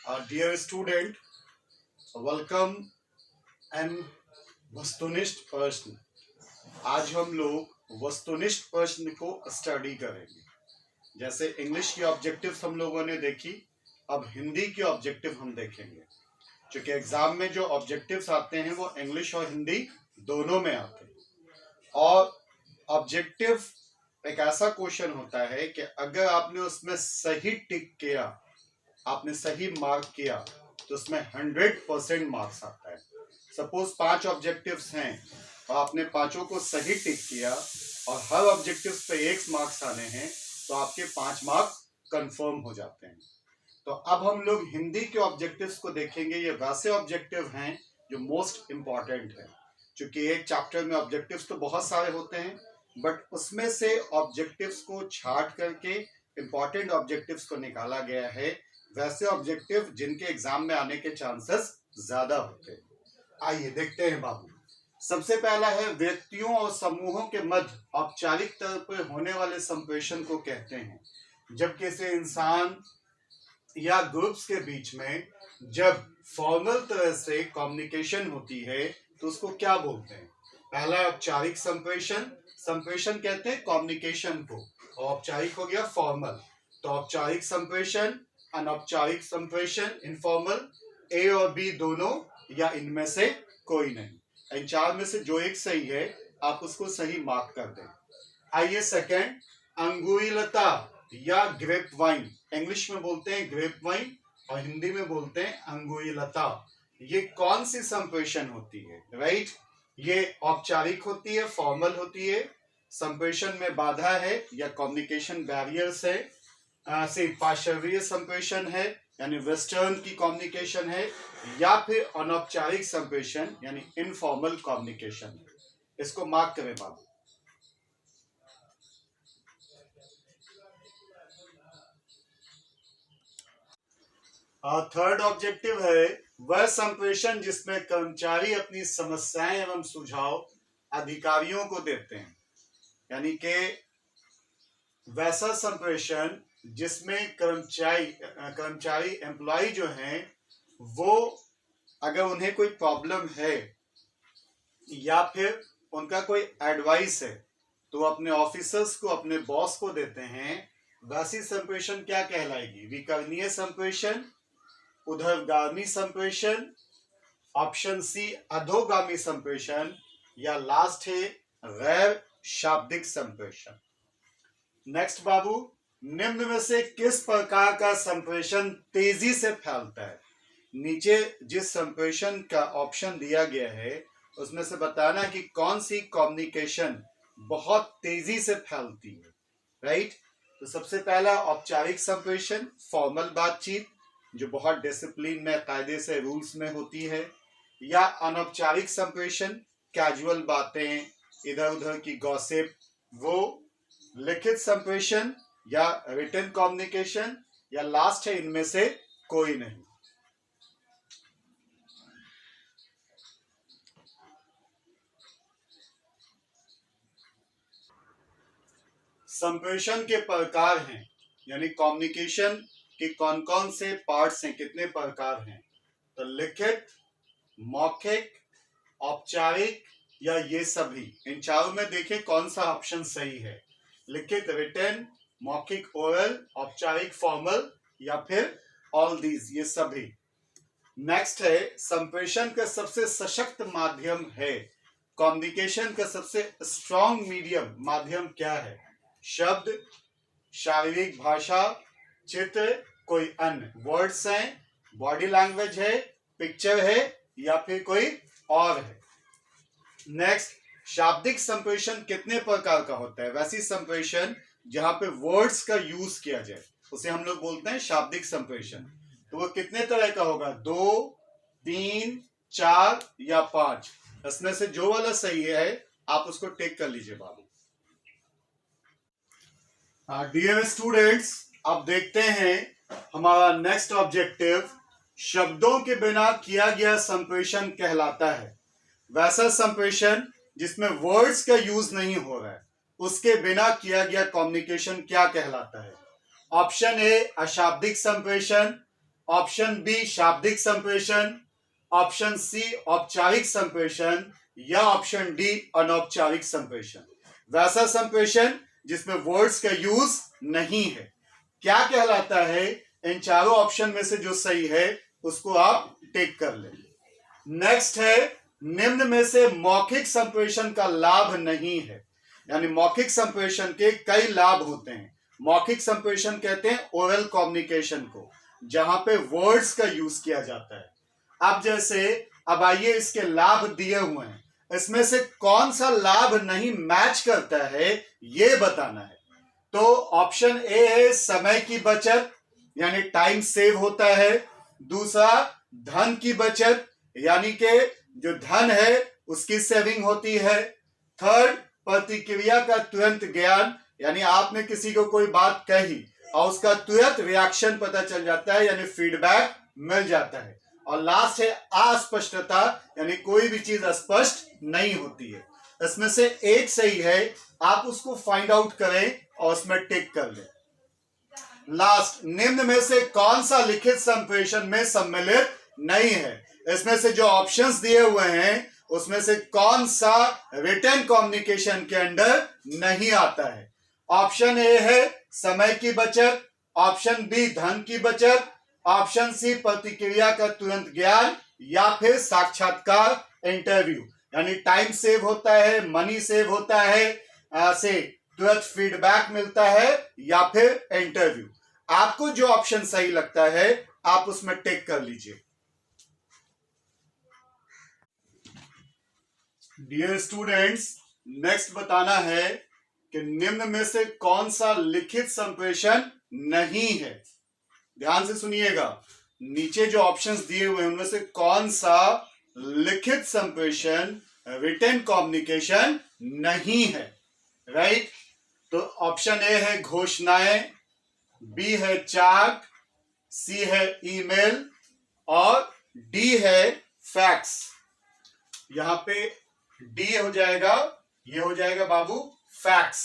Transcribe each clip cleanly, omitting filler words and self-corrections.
Dear student, welcome and वस्तुनिष्ठ प्रश्न। आज हम लोग वस्तुनिष्ठ प्रश्न को स्टडी करेंगे। जैसे इंग्लिश की ऑब्जेक्टिव्स हम लोगों ने देखी, अब हिंदी की ऑब्जेक्टिव हम देखेंगे। क्योंकि एग्जाम में जो ऑब्जेक्टिव्स आते हैं वो इंग्लिश और हिंदी दोनों में आते हैं। और ऑब्जेक्टिव एक ऐसा क्वेश्चन होता है कि अगर आपने उसमें सही टिक किया, आपने सही मार्क किया, तो उसमें 100% मार्क्स आता है। सपोज 5 ऑब्जेक्टिव्स हैं और आपने पांचों को सही टिक किया और हर ऑब्जेक्टिव्स पे 1 मार्क्स आने हैं, तो आपके 5 मार्क्स कंफर्म हो जाते हैं। तो अब हम लोग हिंदी के ऑब्जेक्टिव्स को देखेंगे। ये वैसे ऑब्जेक्टिव हैं जो मोस्ट इंपॉर्टेंट है। क्योंकि एक चैप्टर में ऑब्जेक्टिव्स तो बहुत सारे होते हैं, बट उसमें से ऑब्जेक्टिव्स को छांट करके इंपॉर्टेंट ऑब्जेक्टिव्स को निकाला गया है, वैसे ऑब्जेक्टिव जिनके एग्जाम में आने के चांसेस ज्यादा होते हैं। आइए देखते हैं बाबू। सबसे पहला है, व्यक्तियों और समूहों के मध्य औपचारिक तौर पर होने वाले संप्रेषण को कहते हैं। जब किसी इंसान या ग्रुप्स के बीच में जब फॉर्मल तरह से कम्युनिकेशन होती है तो उसको क्या बोलते हैं? पहला औपचारिक संप्रेषण। संप्रेषण कहते हैं कम्युनिकेशन को, और औपचारिक हो गया फॉर्मल। तो औपचारिक संप्रेषण, अनौपचारिक संप्रेषण, इनफॉर्मल, ए और बी दोनों, या इनमें से कोई नहीं। इन चार में से जो एक सही है आप उसको सही मार्क कर दें। आइए सेकंड, अंगुलीलता या ग्रेप वाइन। इंग्लिश में बोलते हैं ग्रेप वाइन और हिंदी में बोलते हैं अंगुलीलता। ये कौन सी संप्रेषण होती है? राइट, ये औपचारिक होती है, फॉर्मल होती है, संप्रेषण में बाधा है या कम्युनिकेशन बैरियर्स है, पार्श्वीय संप्रेषण है यानी वेस्टर्न की कम्युनिकेशन है, या फिर अनौपचारिक संप्रेषण यानी इनफॉर्मल कम्युनिकेशन है। इसको मार्क करें बाबू। थर्ड ऑब्जेक्टिव है वह संप्रेषण जिसमें कर्मचारी अपनी समस्याएं एवं सुझाव अधिकारियों को देते हैं। यानी कि वैसा संप्रेषण जिसमें कर्मचारी एम्प्लॉय जो हैं, वो अगर उन्हें कोई प्रॉब्लम है या फिर उनका कोई एडवाइस है तो अपने ऑफिसर्स को, अपने बॉस को देते हैं। वैसी संप्रेषण क्या कहलाएगी? विकर्णीय संप्रेषण, उर्ध्वगामी संप्रेषण, ऑप्शन सी अधोगामी संप्रेषण, या लास्ट है गैर शाब्दिक संप्रेषण। नेक्स्ट बाबू, निम्न में से किस प्रकार का संप्रेषण तेजी से फैलता है? नीचे जिस संप्रेषण का ऑप्शन दिया गया है उसमें से बताना कि कौन सी कम्युनिकेशन बहुत तेजी से फैलती है। राइट, तो सबसे पहला औपचारिक संप्रेषण, फॉर्मल बातचीत जो बहुत डिसिप्लिन में, कायदे से, रूल्स में होती है, या अनौपचारिक संप्रेषण, कैजुअल बातें, इधर उधर की गॉसिप, वो, लिखित संप्रेषण या रिटन कम्युनिकेशन, या लास्ट है इनमें से कोई नहीं। संप्रेषण के प्रकार हैं, यानी कम्युनिकेशन के कौन कौन से पार्ट्स हैं, कितने प्रकार हैं? तो लिखित, मौखिक, औपचारिक, या ये सभी। इन चारों में देखें कौन सा ऑप्शन सही है। लिखित रिटन, मौखिक ओरल, औपचारिक फॉर्मल, या फिर ऑल दीज, ये सभी। नेक्स्ट है, संप्रेषण का सबसे सशक्त माध्यम है, कम्युनिकेशन का सबसे स्ट्रॉन्ग मीडियम माध्यम क्या है? शब्द, शारीरिक भाषा, चित्र, कोई अन्य वर्ड्स हैं, बॉडी लैंग्वेज है, पिक्चर है, या फिर कोई और है। नेक्स्ट, शाब्दिक संप्रेषण कितने प्रकार का होता है? वैसी संप्रेषण जहां पे वर्ड्स का यूज किया जाए उसे हम लोग बोलते हैं शाब्दिक संप्रेषण। तो वो कितने तरह का होगा? 2, 3, 4 या 5? इसमें से जो वाला सही है आप उसको टिक कर लीजिए बाबू। डियर स्टूडेंट्स, अब देखते हैं हमारा नेक्स्ट ऑब्जेक्टिव, शब्दों के बिना किया गया संप्रेषण कहलाता है। वैसा संप्रेषण जिसमें वर्ड्स का यूज नहीं हो रहा है, उसके बिना किया गया कम्युनिकेशन क्या कहलाता है? ऑप्शन ए अशाब्दिक संप्रेषण, ऑप्शन बी शाब्दिक संप्रेषण, ऑप्शन सी औपचारिक संप्रेषण या ऑप्शन डी अनौपचारिक संप्रेषण। वैसा संप्रेषण जिसमें वर्ड्स का यूज नहीं है क्या कहलाता है? इन चारों ऑप्शन में से जो सही है उसको आप टिक कर लें। नेक्स्ट है निम्न में से मौखिक संप्रेषण का लाभ नहीं है, यानी मौखिक संप्रेषण के कई लाभ होते हैं। मौखिक संप्रेषण कहते हैं ओरल कम्युनिकेशन को, जहां पे वर्ड्स का यूज किया जाता है। अब जैसे अब आइए इसके लाभ दिए हुए हैं, इसमें से कौन सा लाभ नहीं मैच करता है ये बताना है। तो ऑप्शन ए है समय की बचत, यानी टाइम सेव होता है। दूसरा धन की बचत, यानी कि जो धन है उसकी सेविंग होती है। थर्ड प्रतिक्रिया का तुरंत ज्ञान, यानी आपने किसी को कोई बात कही और उसका तुरंत रिएक्शन पता चल जाता है, यानी फीडबैक मिल जाता है। और लास्ट है अस्पष्टता, यानी कोई भी चीज स्पष्ट नहीं होती है। इसमें से एक सही है, आप उसको फाइंड आउट करें और उसमें टिक कर लें। लास्ट, निम्न में से कौन सा लिखित संप्रेषण में सम्मिलित नहीं है? इसमें से जो ऑप्शंस दिए हुए हैं उसमें से कौन सा रिटन कम्युनिकेशन के अंडर नहीं आता है? ऑप्शन ए है समय की बचत, ऑप्शन बी धन की बचत, ऑप्शन सी प्रतिक्रिया का तुरंत ज्ञान, या फिर साक्षात्कार इंटरव्यू, यानी टाइम सेव होता है, मनी सेव होता है, से तुरंत फीडबैक मिलता है, या फिर इंटरव्यू। आपको जो ऑप्शन सही लगता है आप उसमें टिक कर लीजिए। डियर स्टूडेंट्स, नेक्स्ट बताना है कि निम्न में से कौन सा लिखित संप्रेषण नहीं है। ध्यान से सुनिएगा, नीचे जो ऑप्शंस दिए हुए हैं उनमें से कौन सा लिखित संप्रेषण रिटन कम्युनिकेशन नहीं है। राइट? तो ऑप्शन ए है घोषणाएं, बी है चार्ट, सी है ईमेल और डी है फैक्स। यहां पे डी हो जाएगा, ये हो जाएगा बाबू फैक्स।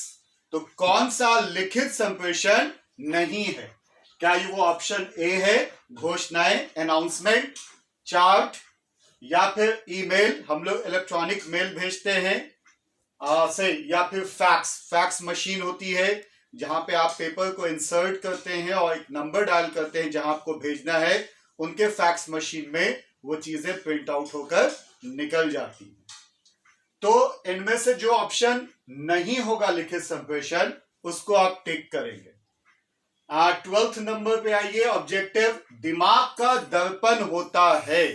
तो कौन सा लिखित संप्रेषण नहीं है? क्या ये वो ऑप्शन ए है घोषणाएं, अनाउंसमेंट, चार्ट, या फिर ईमेल, हम लोग इलेक्ट्रॉनिक मेल भेजते हैं से, या फिर फैक्स, फैक्स मशीन होती है जहां पे आप पेपर को इंसर्ट करते हैं और एक नंबर डायल करते हैं जहां आपको भेजना है, उनके फैक्स मशीन में वो चीजें प्रिंट आउट होकर निकल जाती है। तो इनमें से जो ऑप्शन नहीं होगा लिखित संप्रेषण उसको आप टिक करेंगे। 12th नंबर पे आइए, ऑब्जेक्टिव दिमाग का दर्पण होता है।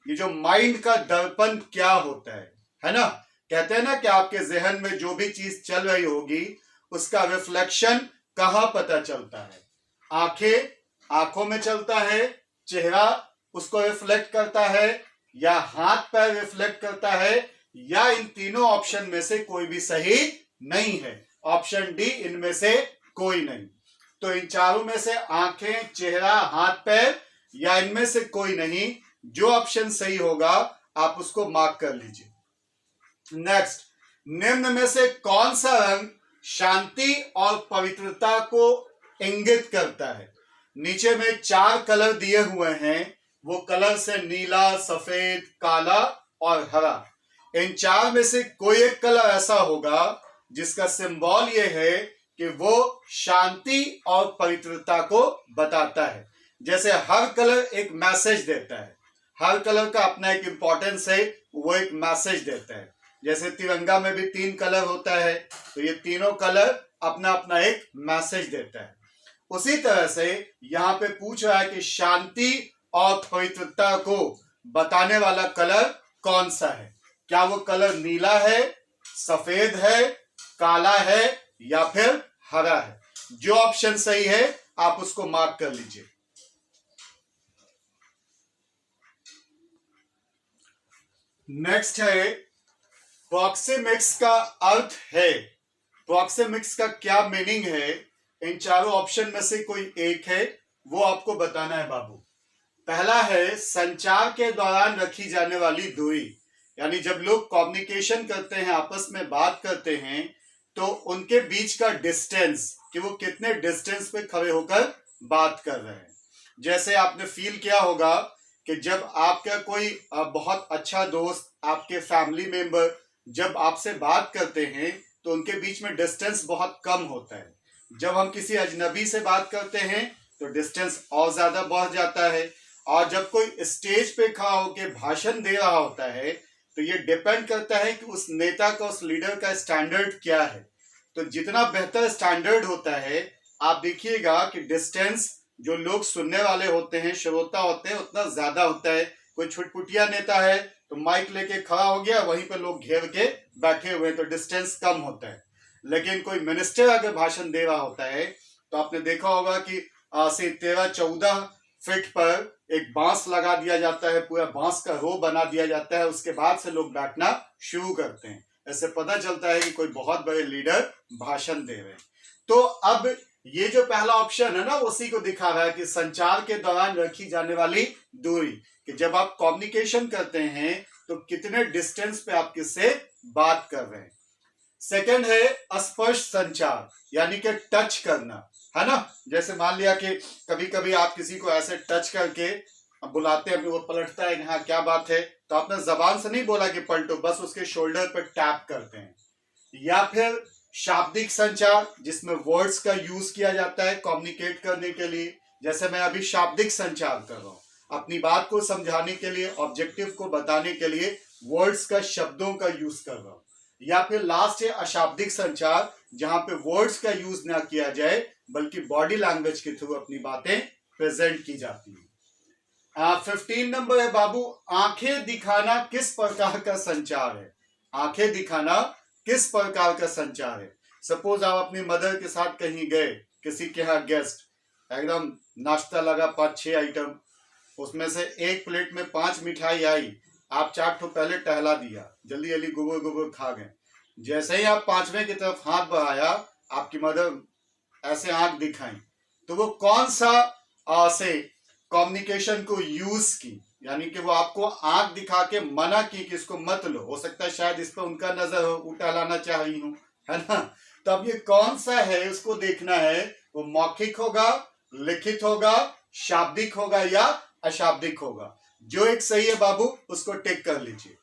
ये जो माइंड का दर्पण क्या होता है ना? कहते हैं ना कि आपके जहन में जो भी चीज चल रही होगी उसका रिफ्लेक्शन कहां पता चलता है? आंखें, आंखों में चलता है, चेहरा उसको रिफ्लेक्ट करता है, या हाथ पैर रिफ्लेक्ट करता है, या इन तीनों ऑप्शन में से कोई भी सही नहीं है। ऑप्शन डी इनमें से कोई नहीं। तो इन चारों में से आंखें, चेहरा, हाथ पैर, या इनमें से कोई नहीं, जो ऑप्शन सही होगा आप उसको मार्क कर लीजिए। नेक्स्ट, निम्न में से कौन सा रंग शांति और पवित्रता को इंगित करता है? नीचे में 4 कलर दिए हुए हैं, वो कलर से नीला, सफेद, काला और हरा। इन 4 में से कोई एक कलर ऐसा होगा जिसका सिंबल ये है कि वो शांति और पवित्रता को बताता है। जैसे हर कलर एक मैसेज देता है, हर कलर का अपना एक इंपॉर्टेंस है, वो एक मैसेज देता है। जैसे तिरंगा में भी 3 कलर होता है, तो ये तीनों कलर अपना अपना एक मैसेज देता है। उसी तरह से यहाँ पे पूछ रहा है कि शांति और पवित्रता को बताने वाला कलर कौन सा है? क्या वो कलर नीला है, सफेद है, काला है, या फिर हरा है? जो ऑप्शन सही है आप उसको मार्क कर लीजिए। नेक्स्ट है प्रॉक्सिमिक्स का अर्थ है। प्रॉक्सिमिक्स का क्या मीनिंग है? इन चारों ऑप्शन में से कोई एक है, वो आपको बताना है बाबू। पहला है संचार के दौरान रखी जाने वाली दूरी, यानी जब लोग कम्युनिकेशन करते हैं, आपस में बात करते हैं, तो उनके बीच का डिस्टेंस, कि वो कितने डिस्टेंस पे खड़े होकर बात कर रहे हैं। जैसे आपने फील किया होगा कि जब आपका कोई बहुत अच्छा दोस्त, आपके फैमिली मेंबर जब आपसे बात करते हैं तो उनके बीच में डिस्टेंस बहुत कम होता है। जब हम किसी अजनबी से बात करते हैं तो डिस्टेंस और ज्यादा बढ़ जाता है। और जब कोई स्टेज पे खड़ा होकर भाषण दे रहा होता है तो ये डिपेंड करता है कि उस नेता का, उस लीडर का स्टैंडर्ड क्या है। तो जितना बेहतर स्टैंडर्ड होता है, आप देखिएगा कि डिस्टेंस जो लोग सुनने वाले होते हैं, श्रोता होते हैं, उतना ज्यादा होता है। कोई छुटपुटिया नेता है तो माइक लेके खड़ा हो गया, वहीं पे लोग घेर के बैठे हुए हैं, तो डिस्टेंस कम होता है। लेकिन कोई मिनिस्टर अगर भाषण दे रहा होता है तो आपने देखा होगा कि से 13-14 फीट पर एक बांस लगा दिया जाता है, पूरा बांस का रो बना दिया जाता है, उसके बाद से लोग बैठना शुरू करते हैं। ऐसे पता चलता है कि कोई बहुत बड़े लीडर भाषण दे रहे हैं। तो अब ये जो पहला ऑप्शन है ना, उसी को दिखा रहा है कि संचार के दौरान रखी जाने वाली दूरी, कि जब आप कम्युनिकेशन करते हैं तो कितने डिस्टेंस पे आप किससे बात कर रहे हैं। सेकंड है स्पर्श संचार, यानी कि टच करना, है ना। जैसे मान लिया कि कभी कभी आप किसी को ऐसे टच करके बुलाते हैं, वो पलटता है, हाँ क्या बात है, तो आपने जबान से नहीं बोला कि पलटो, बस उसके शोल्डर पर टैप करते हैं। या फिर शाब्दिक संचार, जिसमें वर्ड्स का यूज किया जाता है कम्युनिकेट करने के लिए। जैसे मैं अभी शाब्दिक संचार कर रहा हूं, अपनी बात को समझाने के लिए, ऑब्जेक्टिव को बताने के लिए वर्ड्स का, शब्दों का यूज कर रहा हूं। या फिर लास्ट है अशाब्दिक संचार, जहां पे वर्ड्स का यूज ना किया जाए बल्कि बॉडी लैंग्वेज के थ्रू अपनी बातें प्रेजेंट की जाती है। 15 नंबर है बाबू, आंखें दिखाना किस प्रकार का संचार है। आंखें दिखाना किस प्रकार का संचार है। सपोज आप अपनी मदर के साथ कहीं गए, किसी के यहाँ गेस्ट, एकदम नाश्ता लगा 5-6 आइटम, उसमें से एक प्लेट में 5 मिठाई आई, आप 4 ठो पहले टहला दिया, जल्दी जल्दी गुबुर गुबुर खा गए। जैसे ही आप 5वें की तरफ हाथ बढ़ाया, आपकी मदर ऐसे आंख दिखाई, तो वो कौन सा से कम्युनिकेशन को यूज की, यानी कि वो आपको आंख दिखा के मना की कि इसको मत लो, हो सकता है शायद इस पर उनका नजर हो, उल्टा लाना चाह रही हूं, है ना। तो अब ये कौन सा है उसको देखना है, वो मौखिक होगा, लिखित होगा, शाब्दिक होगा या अशाब्दिक होगा। जो एक सही है बाबू उसको टिक कर लीजिए।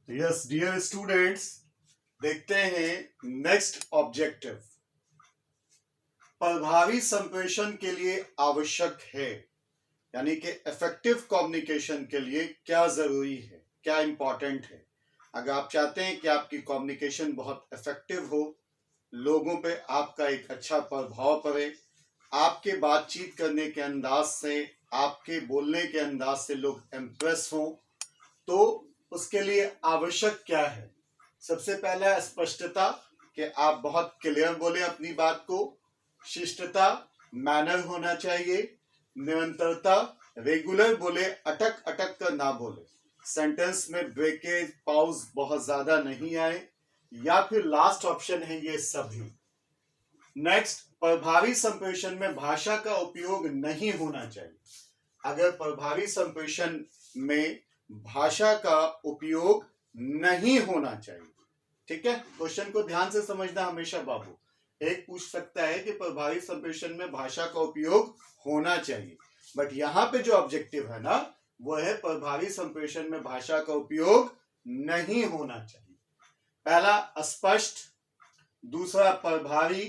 यस डियर स्टूडेंट्स, देखते हैं नेक्स्ट ऑब्जेक्टिव। प्रभावी संप्रेषण के लिए आवश्यक है, यानी कि इफेक्टिव कम्युनिकेशन के लिए क्या जरूरी है, क्या इंपॉर्टेंट है। अगर आप चाहते हैं कि आपकी कम्युनिकेशन बहुत इफेक्टिव हो, लोगों पे आपका एक अच्छा प्रभाव पड़े, आपके बातचीत करने के अंदाज से, आपके बोलने के अंदाज से लोग इम्प्रेस हों, तो उसके लिए आवश्यक क्या है। सबसे पहला स्पष्टता, कि आप बहुत क्लियर बोले अपनी बात को। शिष्टता, मैनर होना चाहिए। निरंतरता, रेगुलर बोले, अटक अटक कर ना बोले, सेंटेंस में ब्रेकेज, पाउज बहुत ज्यादा नहीं आए। या फिर लास्ट ऑप्शन है ये सभी। नेक्स्ट, प्रभावी संप्रेषण में भाषा का उपयोग नहीं होना चाहिए। अगर प्रभावी संप्रेषण में भाषा का उपयोग नहीं होना चाहिए, ठीक है। क्वेश्चन को ध्यान से समझना हमेशा बाबू। एक पूछ सकता है कि प्रभावी संप्रेषण में भाषा का उपयोग होना चाहिए, बट यहां पे जो ऑब्जेक्टिव है ना, वो है प्रभावी संप्रेषण में भाषा का उपयोग नहीं होना चाहिए। पहला अस्पष्ट, दूसरा प्रभावी,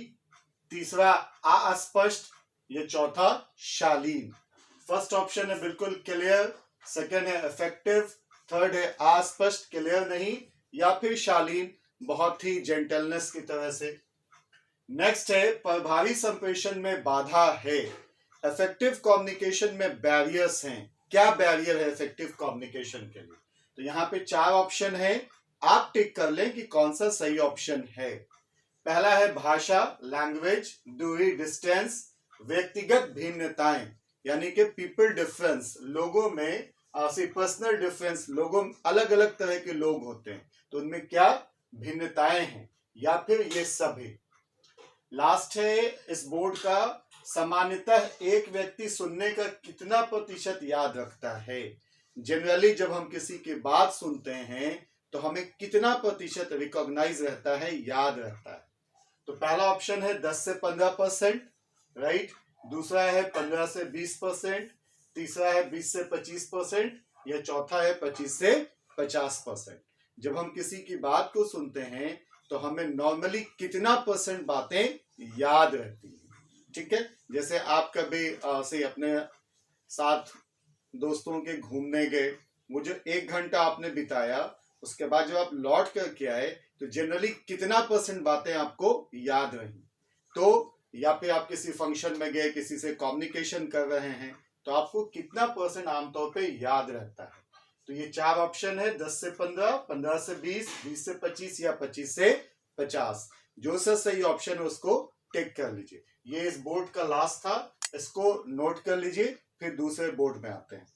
तीसरा अस्पष्ट, ये चौथा शालीन। फर्स्ट ऑप्शन है बिल्कुल क्लियर, सेकंड है इफेक्टिव, थर्ड है अस्पष्ट, क्लियर नहीं, या फिर शालीन, बहुत ही जेंटलनेस की तरह से। नेक्स्ट है प्रभावी संप्रेषण में बाधा है, इफेक्टिव कम्युनिकेशन में बैरियर्स हैं। क्या बैरियर है इफेक्टिव कम्युनिकेशन के लिए, तो यहाँ पे 4 ऑप्शन है, आप टिक कर लें कि कौन सा सही ऑप्शन है। पहला है भाषा, लैंग्वेज, दूरी, डिस्टेंस, व्यक्तिगत भिन्नताएं, यानी कि पीपल डिफरेंस, लोगों में पर्सनल डिफरेंस, लोगों अलग अलग तरह के लोग होते हैं, तो उनमें क्या भिन्नताएं हैं, या फिर ये सभी। लास्ट है इस बोर्ड का, सामान्यतः एक व्यक्ति सुनने का कितना प्रतिशत याद रखता है। जनरली जब हम किसी की बात सुनते हैं तो हमें कितना प्रतिशत रिकॉग्नाइज रहता है, याद रहता है। तो पहला ऑप्शन है 10 से 15%, राइट। दूसरा है 15 से 20%, तीसरा है 20 से 25%, या चौथा है 25 से 50%। जब हम किसी की बात को सुनते हैं तो हमें नॉर्मली कितना परसेंट बातें याद रहती है, ठीक है। जैसे आप कभी से अपने साथ दोस्तों के घूमने गए, वो जो 1 घंटा आपने बिताया, उसके बाद जब आप लौट करके आए तो जनरली कितना परसेंट बातें आपको याद रही। तो या फिर आप किसी फंक्शन में गए, किसी से कम्युनिकेशन कर रहे हैं, तो आपको कितना परसेंट आमतौर पे याद रहता है। तो ये 4 ऑप्शन है, 10 से 15, 15 से 20, 20 से 25 या 25 से 50। जो सा सही ऑप्शन है उसको टिक कर लीजिए। ये इस बोर्ड का लास्ट था, इसको नोट कर लीजिए, फिर दूसरे बोर्ड में आते हैं।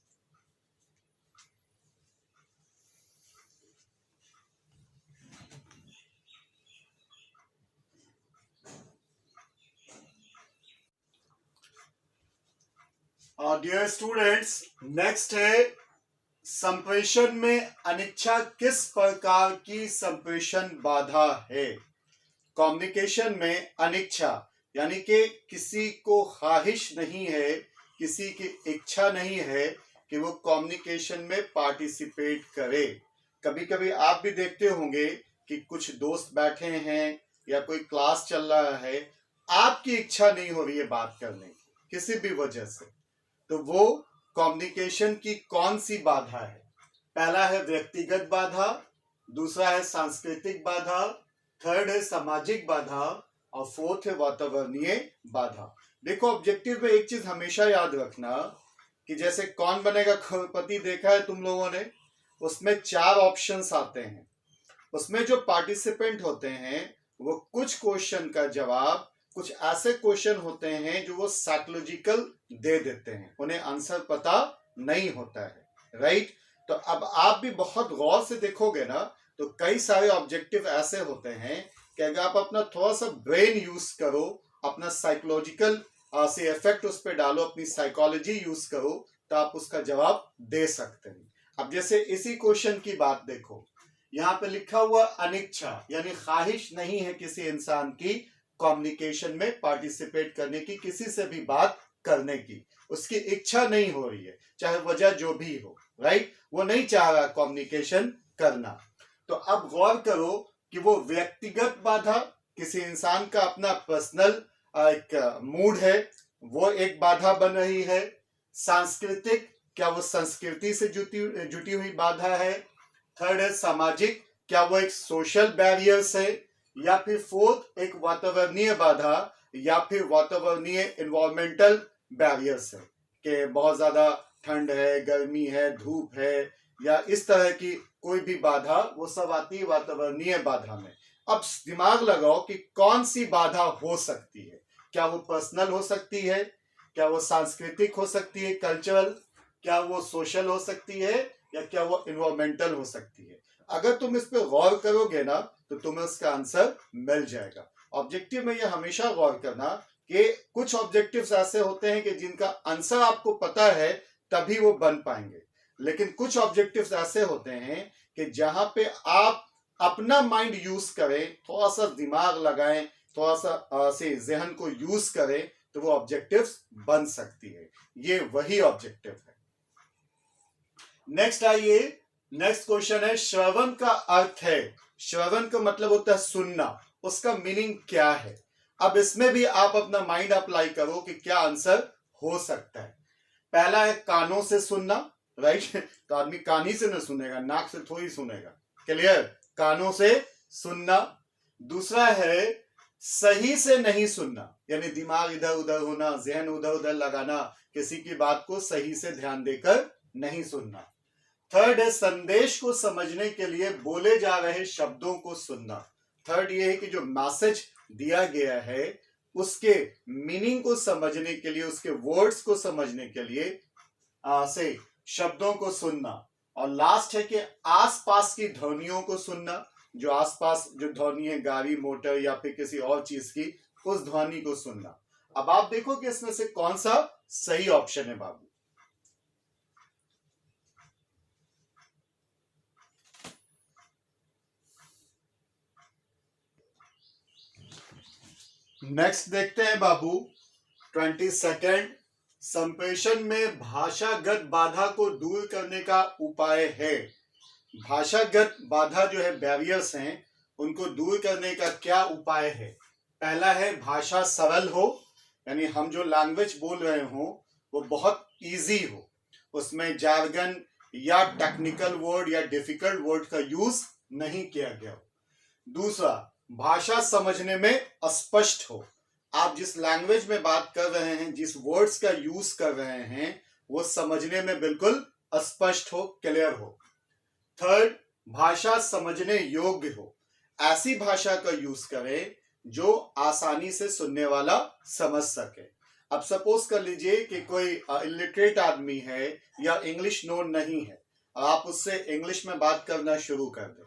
डियर स्टूडेंट्स, नेक्स्ट है संप्रेषण में अनिच्छा किस प्रकार की संप्रेषण बाधा है। कम्युनिकेशन में अनिच्छा यानी कि किसी को ख्वाहिश नहीं है, किसी की इच्छा नहीं है कि वो कम्युनिकेशन में पार्टिसिपेट करे। कभी कभी आप भी देखते होंगे कि कुछ दोस्त बैठे हैं या कोई क्लास चल रहा है, आपकी इच्छा नहीं हो रही है बात करने की किसी भी वजह से, तो वो कम्युनिकेशन की कौन सी बाधा है। पहला है व्यक्तिगत बाधा, दूसरा है सांस्कृतिक बाधा, थर्ड है सामाजिक बाधा, और फोर्थ है वातावरणीय बाधा। देखो, ऑब्जेक्टिव में एक चीज हमेशा याद रखना कि जैसे कौन बनेगा करोड़पति देखा है तुम लोगों ने, उसमें 4 ऑप्शंस आते हैं। उसमें जो पार्टिसिपेंट होते हैं वो कुछ क्वेश्चन का जवाब, कुछ ऐसे क्वेश्चन होते हैं जो वो साइकोलॉजिकल दे देते हैं, उन्हें आंसर पता नहीं होता है, राइट। तो अब आप भी बहुत गौर से देखोगे ना, तो कई सारे ऑब्जेक्टिव ऐसे होते हैं कि अगर आप अपना थोड़ा सा ब्रेन यूज करो, अपना साइकोलॉजिकल से इफेक्ट उस पर डालो, अपनी साइकोलॉजी यूज करो, तो आप उसका जवाब दे सकते हैं। अब जैसे इसी क्वेश्चन की बात देखो, यहाँ पे लिखा हुआ अनिच्छा यानी ख्वाहिश नहीं है किसी इंसान की कम्युनिकेशन में पार्टिसिपेट करने की, किसी से भी बात करने की, उसकी इच्छा नहीं हो रही है, चाहे वजह जो भी हो, राइट। वो नहीं चाह रहा कम्युनिकेशन करना। तो अब गौर करो कि वो व्यक्तिगत बाधा, किसी इंसान का अपना पर्सनल एक मूड है, वो एक बाधा बन रही है। सांस्कृतिक, क्या वो संस्कृति से जुटी हुई बाधा है। थर्ड है सामाजिक, क्या वो एक सोशल बैरियर्स है। या फिर फोर्थ एक वातावरणीय बाधा, या फिर वातावरणीय इन्वायरमेंटल बैरियर्स है कि बहुत ज्यादा ठंड है, गर्मी है, धूप है, या इस तरह की कोई भी बाधा, वो सब आती है वातावरणीय बाधा में। अब दिमाग लगाओ कि कौन सी बाधा हो सकती है। क्या वो पर्सनल हो सकती है, क्या वो सांस्कृतिक हो सकती है, कल्चरल, क्या वो सोशल हो सकती है, या क्या वो इन्वायरमेंटल हो सकती है। अगर तुम इस पे गौर करोगे ना तो तुम्हें उसका आंसर मिल जाएगा। ऑब्जेक्टिव में ये हमेशा गौर करना कि कुछ ऑब्जेक्टिव्स ऐसे होते हैं कि जिनका आंसर आपको पता है तभी वो बन पाएंगे, लेकिन कुछ ऑब्जेक्टिव्स ऐसे होते हैं कि जहां पे आप अपना माइंड यूज करें, थोड़ा सा दिमाग लगाएं, थोड़ा सा से जहन को यूज करें, तो वो ऑब्जेक्टिव्स बन सकती है। ये वही ऑब्जेक्टिव है। नेक्स्ट आइए, नेक्स्ट क्वेश्चन है श्रवण का अर्थ है। श्रवण का मतलब होता है सुनना, उसका मीनिंग क्या है। अब इसमें भी आप अपना माइंड अप्लाई करो कि क्या आंसर हो सकता है। पहला है कानों से सुनना, राइट। तो आदमी कान ही से न सुनेगा, नाक से थोड़ी सुनेगा, क्लियर। कानों से सुनना। दूसरा है सही से नहीं सुनना, यानी दिमाग इधर उधर होना, जहन उधर उधर लगाना, किसी की बात को सही से ध्यान देकर नहीं सुनना। थर्ड है संदेश को समझने के लिए बोले जा रहे शब्दों को सुनना। थर्ड ये है कि जो मैसेज दिया गया है उसके मीनिंग को समझने के लिए, उसके वर्ड्स को समझने के लिए से शब्दों को सुनना। और लास्ट है कि आसपास की ध्वनियों को सुनना, जो आसपास जो ध्वनि है गाड़ी मोटर या फिर किसी और चीज की, उस ध्वनि को सुनना। अब आप देखो कि इसमें से कौन सा सही ऑप्शन है बाबू। नेक्स्ट देखते हैं बाबू 22nd, संप्रेषण में भाषागत बाधा को दूर करने का उपाय है। भाषागत बाधा जो है, बैरियर्स हैं, उनको दूर करने का क्या उपाय है? पहला है भाषा सरल हो, यानी हम जो लैंग्वेज बोल रहे हो वो बहुत इजी हो, उसमें जार्गन या टेक्निकल वर्ड या डिफिकल्ट वर्ड का यूज नहीं किया गया हो। दूसरा, भाषा समझने में स्पष्ट हो, आप जिस लैंग्वेज में बात कर रहे हैं, जिस वर्ड्स का यूज कर रहे हैं, वो समझने में बिल्कुल स्पष्ट हो, क्लियर हो। थर्ड, भाषा समझने योग्य हो, ऐसी भाषा का यूज करें जो आसानी से सुनने वाला समझ सके। अब सपोज कर लीजिए कि कोई इलिटरेट आदमी है या इंग्लिश नोन नहीं है, आप उससे इंग्लिश में बात करना शुरू कर दें,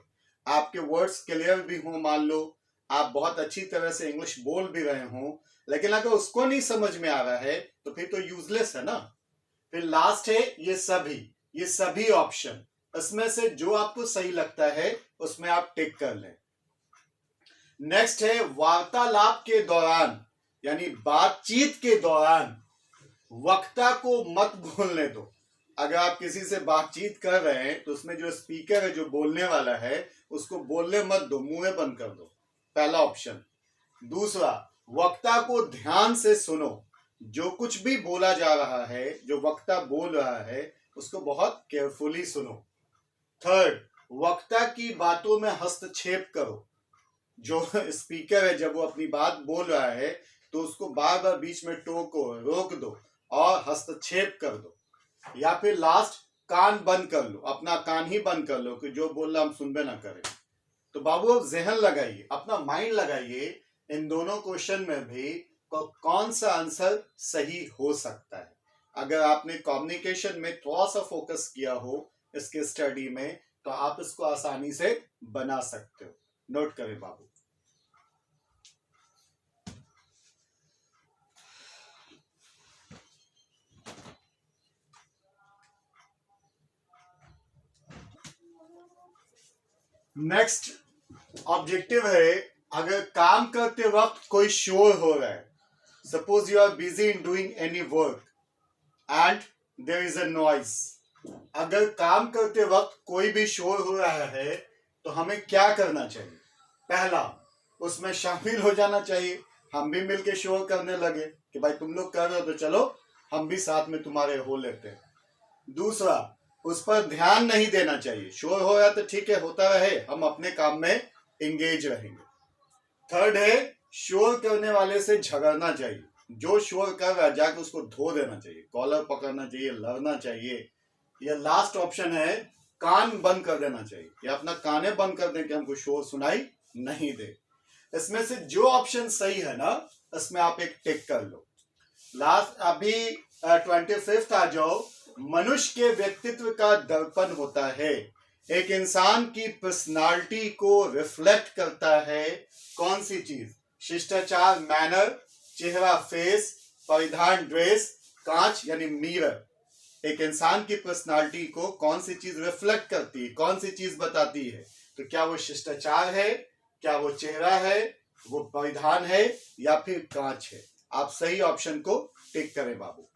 आपके वर्ड्स क्लियर भी हों, मान लो आप बहुत अच्छी तरह से इंग्लिश बोल भी रहे हों, लेकिन अगर उसको नहीं समझ में आ रहा है तो फिर तो यूजलेस है ना। फिर लास्ट है ये सभी ऑप्शन, इसमें से जो आपको सही लगता है उसमें आप टिक कर लें। नेक्स्ट है वार्तालाप के दौरान, यानी बातचीत के दौरान वक्ता को मत बोलने दो। अगर आप किसी से बातचीत कर रहे हैं तो उसमें जो स्पीकर है, जो बोलने वाला है, उसको बोलने मत दो, मुंह बंद कर दो, पहला ऑप्शन। दूसरा, वक्ता को ध्यान से सुनो, जो कुछ भी बोला जा रहा है, जो वक्ता बोल रहा है, उसको बहुत केयरफुली सुनो। थर्ड, वक्ता की बातों में हस्तक्षेप करो, जो स्पीकर है जब वो अपनी बात बोल रहा है तो उसको बार बार बीच में टोको, रोक दो और हस्तक्षेप कर दो। या फिर लास्ट, कान बंद कर लो, अपना कान ही बंद कर लो कि जो बोल रहा हम सुनबे ना करें। तो बाबू अब जहन लगाइए, अपना माइंड लगाइए, इन दोनों क्वेश्चन में भी कौन सा आंसर सही हो सकता है। अगर आपने कम्युनिकेशन में थोड़ा सा फोकस किया हो इसके स्टडी में तो आप इसको आसानी से बना सकते हो। नोट करें बाबू। नेक्स्ट ऑब्जेक्टिव है, अगर काम करते वक्त कोई शोर हो रहा है, suppose you are busy in doing any work and there is a noise, अगर काम करते वक्त कोई भी शोर हो रहा है तो हमें क्या करना चाहिए? पहला, उसमें शामिल हो जाना चाहिए, हम भी मिलके शोर करने लगे कि भाई तुम लोग कर रहे हो तो चलो हम भी साथ में तुम्हारे हो लेते हैं। दूसरा, उस पर ध्यान नहीं देना चाहिए, शोर हो रहा तो ठीक है, होता रहे, हम अपने काम में एंगेज रहेंगे। थर्ड है, शोर करने वाले से झगड़ना चाहिए, जो शोर कर रहा है जाके उसको धो देना चाहिए, कॉलर पकड़ना चाहिए, लड़ना चाहिए। या लास्ट ऑप्शन है, कान बंद कर देना चाहिए, या अपना काने बंद कर दें कि हमको शोर सुनाई नहीं दे। इसमें से जो ऑप्शन सही है ना, इसमें आप एक टिक कर लो। लास्ट, अभी 25th आ जाओ। मनुष्य के व्यक्तित्व का दर्पण होता है, एक इंसान की पर्सनालिटी को रिफ्लेक्ट करता है कौन सी चीज? शिष्टाचार, मैनर, चेहरा, फेस, परिधान, ड्रेस, कांच यानी मिरर। एक इंसान की पर्सनालिटी को कौन सी चीज रिफ्लेक्ट करती है, कौन सी चीज बताती है? तो क्या वो शिष्टाचार है, क्या वो चेहरा है, वो परिधान है, या फिर कांच है? आप सही ऑप्शन को टिक करें बाबू।